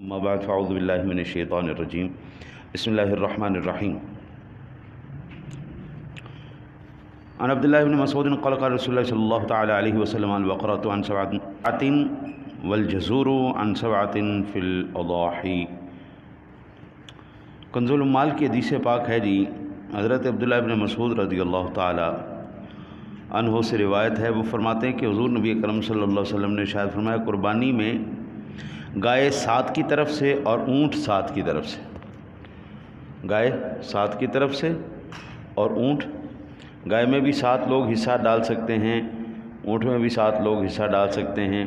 ما بعد فاعوذ باللہ من الشیطان الرجیم بسم اللہ الرحمن الرحیم عن عبداللہ بن مسعود قال قال رسول اللہ صلی اللہ تعالی علیہ وسلم البقرۃ عن سبعۃ والجزور عن سبعۃ فی الاضاحی۔ کنز العمال کی حدیث پاک ہے جی، حضرت عبداللہ بن مسعود رضی اللہ تعالی عنہ سے روایت ہے، وہ فرماتے ہیں کہ حضور نبی اکرم صلی اللہ علیہ وسلم نے شاید فرمایا قربانی میں گائے 7 کی طرف سے اور اونٹ 7 کی طرف سے، گائے 7 کی طرف سے اور اونٹ، گائے میں بھی 7 لوگ حصہ ڈال سکتے ہیں، اونٹ میں بھی 7 لوگ حصہ ڈال سکتے ہیں،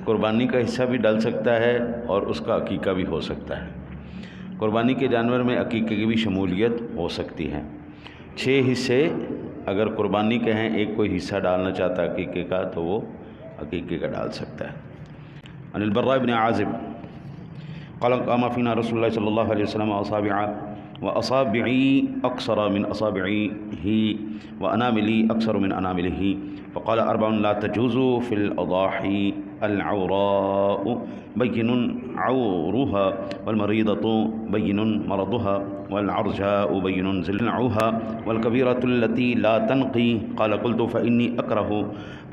قربانی کا حصہ بھی ڈال سکتا ہے اور اس کا عقیقہ بھی ہو سکتا ہے۔ قربانی کے جانور میں عقیقے کی بھی شمولیت ہو سکتی ہے۔ 6 حصے اگر قربانی کے ہیں، ایک کوئی حصہ ڈالنا چاہتا ہے عقیقے کا تو وہ عقیقے کا ڈال سکتا ہے۔ عن البراء بن عازب قال قام فينا رسول الله صلى الله عليه وسلم وأصابعي أقصر من أصابعه وأناملي أقصر من أنامله فقال 4 لا تجوز في الأضاحي العوراء بين عورها والمريضة بين مرضها والعرجاء بين زلعها والكبيرة التي لا تنقي قال قلت فإني أكره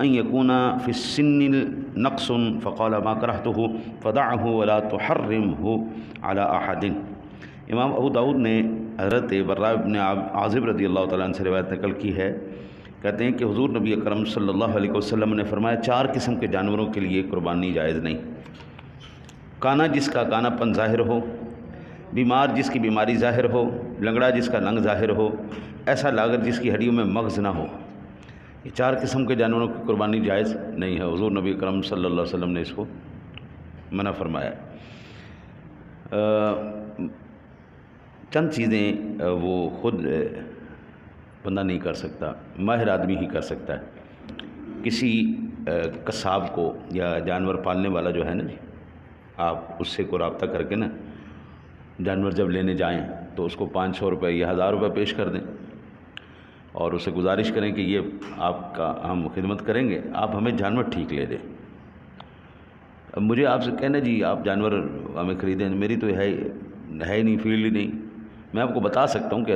أن يكون في السن نقص فقال ما كرهته فدعه ولا تحرمه على أحد۔ امام ابو داؤد نے حضرت براء بن عازب رضی اللہ تعالیٰ عنہ سے روایت نقل کی ہے، کہتے ہیں کہ حضور نبی اکرم صلی اللہ علیہ وسلم نے فرمایا 4 قسم کے جانوروں کے لیے قربانی جائز نہیں۔ کانا جس کا کانا پن ظاہر ہو، بیمار جس کی بیماری ظاہر ہو، لنگڑا جس کا لنگ ظاہر ہو، ایسا لاغر جس کی ہڈیوں میں مغز نہ ہو، یہ 4 قسم کے جانوروں کی قربانی جائز نہیں ہے۔ حضور نبی اکرم صلی اللہ علیہ وسلم نے اس کو منع فرمایا۔ چند چیزیں وہ خود بندہ نہیں کر سکتا، ماہر آدمی ہی کر سکتا ہے۔ کسی قصاب کو یا جانور پالنے والا جو ہے نا جی، آپ اس سے کو رابطہ کر کے نا جانور جب لینے جائیں تو اس کو 500 روپے یا 1000 روپے پیش کر دیں اور اسے گزارش کریں کہ یہ آپ کا ہم خدمت کریں گے، آپ ہمیں جانور ٹھیک لے دیں۔ اب مجھے آپ سے کہنا جی آپ جانور ہمیں خریدیں، میری تو ہے ہی نہیں، فیلڈ ہی نہیں۔ میں آپ کو بتا سکتا ہوں کہ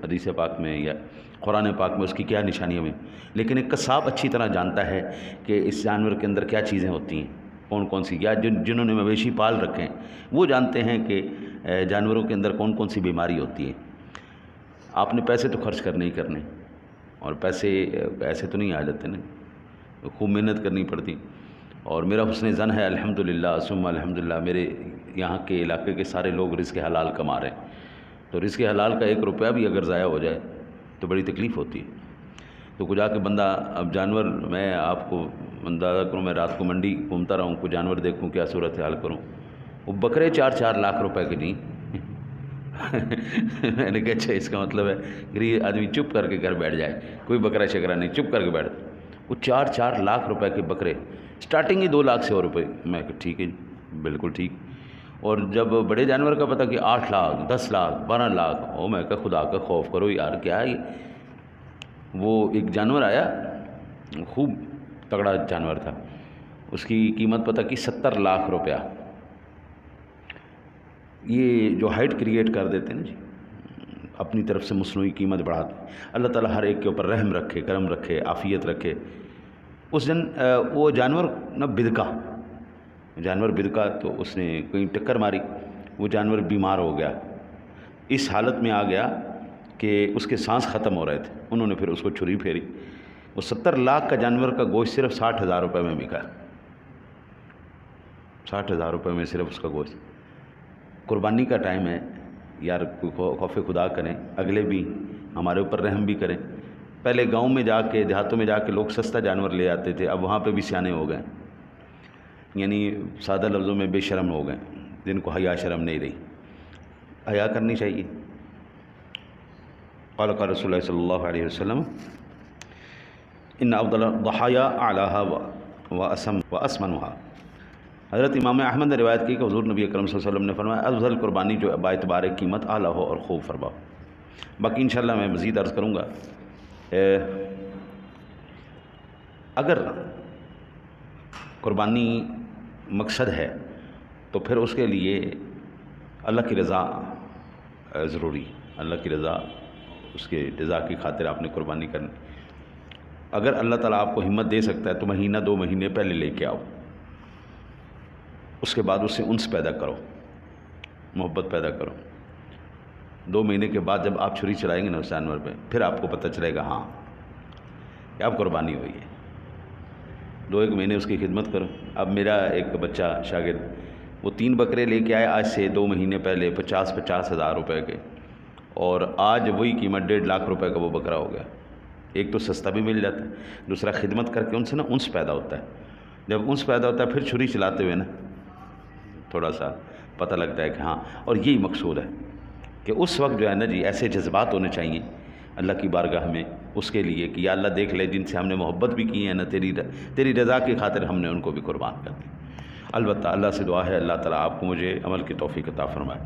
حدیث پاک میں یا قرآن پاک میں اس کی کیا نشانیاں ہیں، لیکن ایک قصاب اچھی طرح جانتا ہے کہ اس جانور کے اندر کیا چیزیں ہوتی ہیں، کون سی، یا جنہوں نے مویشی پال رکھے ہیں وہ جانتے ہیں کہ جانوروں کے اندر کون سی بیماری ہوتی ہے۔ آپ نے پیسے تو خرچ کرنے ہی کرنے، اور پیسے ایسے تو نہیں آ جاتے نا، خوب محنت کرنی پڑتی۔ اور میرا حسن ظن ہے الحمدللہ ثم الحمدللہ، میرے یہاں کے علاقے کے سارے لوگ رزق حلال کما رہے ہیں، تو رزق حلال کا 1 روپیہ بھی اگر ضائع ہو جائے تو بڑی تکلیف ہوتی ہے۔ تو کچھ جا کے بندہ اب جانور، میں آپ کو اندازہ کروں، میں رات کو منڈی گھومتا رہوں، کوئی جانور دیکھوں کیا صورت حال کروں، وہ بکرے 4-4 لاکھ روپے کے نہیں۔ میں نے کہا اچھا اس کا مطلب ہے غریب آدمی چپ کر کے گھر بیٹھ جائے، کوئی بکرا شکرا نہیں، چپ کر کے بیٹھ۔ وہ 4-4 لاکھ روپے کے بکرے، سٹارٹنگ ہی 2 لاکھ سے روپے۔ میں کہ ٹھیک ہے بالکل ٹھیک۔ اور جب بڑے جانور کا پتہ کہ 8 لاکھ 10 لاکھ 12 لاکھ، میں کہا خدا کا خوف کرو یار، کیا ہے یہ؟ وہ ایک جانور آیا، خوب تگڑا جانور تھا، اس کی قیمت پتہ کی 70 لاکھ روپیہ۔ یہ جو ہائٹ کریٹ کر دیتے ہیں نا جی، اپنی طرف سے مصنوعی قیمت بڑھاتے ہیں۔ اللہ تعالیٰ ہر ایک کے اوپر رحم رکھے، کرم رکھے، عافیت رکھے۔ اس دن وہ جانور نہ بدکا تو اس نے کہیں ٹکر ماری، وہ جانور بیمار ہو گیا، اس حالت میں آ گیا کہ اس کے سانس ختم ہو رہے تھے۔ انہوں نے پھر اس کو چھری پھیری، وہ 70 لاکھ کا جانور کا گوشت صرف 60,000 روپے میں بکا، 60,000 روپے میں صرف اس کا گوشت۔ قربانی کا ٹائم ہے یار، خوف خدا کریں، اگلے بھی ہمارے اوپر رحم بھی کریں۔ پہلے گاؤں میں جا کے، دیہاتوں میں جا کے لوگ سستا جانور لے آتے تھے، اب وہاں پہ بھی سیانے ہو گئے، یعنی سادہ لفظوں میں بے شرم ہو گئے، جن کو حیا شرم نہیں رہی۔ حیا کرنی چاہیے۔ قال قال رسول اللہ صلی اللہ علیہ وسلم ان افضل الضحایا اعلیها واسمنها۔ حضرت امام احمد نے روایت کی کہ حضور نبی اکرم صلی اللہ علیہ وسلم نے فرمایا افضل قربانی جو باعتبار قیمت اعلیٰ ہو اور خوب فرما ہو۔ باقی انشاءاللہ میں مزید عرض کروں گا۔ اگر قربانی مقصد ہے تو پھر اس کے لیے اللہ کی رضا ضروری، اللہ کی رضا، اس کے رضا کی خاطر آپ نے قربانی کرنی۔ اگر اللہ تعالیٰ آپ کو ہمت دے سکتا ہے تو مہینہ 2 مہینے پہلے لے کے آؤ، اس کے بعد اس سے انس پیدا کرو، محبت پیدا کرو۔ 2 مہینے کے بعد جب آپ چھری چلائیں گے نا اس جانور پہ، پھر آپ کو پتہ چلے گا ہاں کہ اب قربانی ہوئی ہے۔ 2-1 مہینے اس کی خدمت کرو۔ اب میرا ایک بچہ شاگرد، وہ 3 بکرے لے کے آئے آج سے 2 مہینے پہلے 50 ہزار روپے کے، اور آج وہی قیمت 1.5 لاکھ روپے کا وہ بکرا ہو گیا۔ ایک تو سستا بھی مل جاتا ہے، دوسرا خدمت کر کے ان سے نا انس پیدا ہوتا ہے۔ جب انس پیدا ہوتا ہے پھر چھری چلاتے ہوئے نا تھوڑا سا پتہ لگتا ہے کہ ہاں، اور یہی مقصود ہے کہ اس وقت جو ہے نا جی ایسے جذبات ہونے چاہیے اللہ کی بارگاہ میں اس کے لیے کہ یا اللہ دیکھ لے جن سے ہم نے محبت بھی کی ہے نا، تیری رضا کی خاطر ہم نے ان کو بھی قربان کر دی۔ البتہ اللہ سے دعا ہے اللہ تعالیٰ آپ کو مجھے عمل کی توفیق عطا فرمائے۔